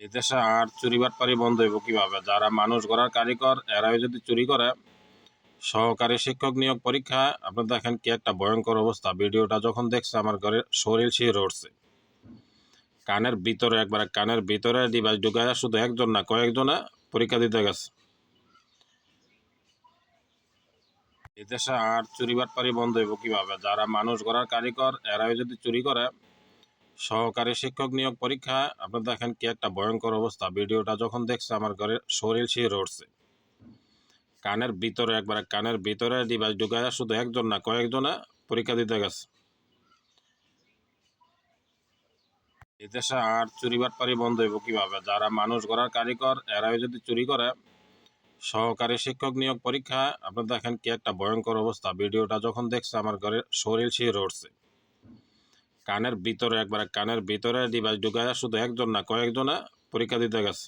এদেশে আর চুরি বাটপারি বন্ধ হইব কিভাবে? যারা মানুষ গড়ার কারিগর এরাই যদি চুরি করে, সহকারী শিক্ষক নিয়োগ পরীক্ষা আপনি দেখেন কি একটা ভয়ঙ্কর অবস্থা। ভিডিওটা যখন দেখছে আমার ঘরে শরীর শিহরে উঠছে। কানের ভিতরে ডিভাইস ঢুকায় শুধু একজন না কয়েকজনে পরীক্ষা দিতে গেছে। এদেশে আর চুরি বাটপারি বন্ধ হইব কিভাবে? যারা মানুষ গড়ার কারিগর এরাই যদি চুরি করে, সহকারী শিক্ষক নিয়োগ পরীক্ষা আপনি দেখেন কি একটা ভয়ঙ্কর অবস্থা। ভিডিওটা যখন দেখছে আমার ঘরে শরীর শিহরে উঠছে। কানের ভিতরে ডিভাইস ঢুকায় শুধু একজন না কয়েকজনে পরীক্ষা দিতে গেছে। এদেশে আর চুরি বাটপারি বন্ধ হইব কিভাবে? যারা মানুষ গড়ার কারিগর এরাই যদি চুরি করে, সহকারী শিক্ষক নিয়োগ পরীক্ষা আপনি দেখেন কি একটা ভয়ঙ্কর অবস্থা। ভিডিওটা যখন দেখছে আমার ঘরে শরীর শিহরে উঠছে। কানের ভিতরে ডিভাইস ঢুকায় শুধু একজন না কয়েকজনে পরীক্ষা দিতে গেছে।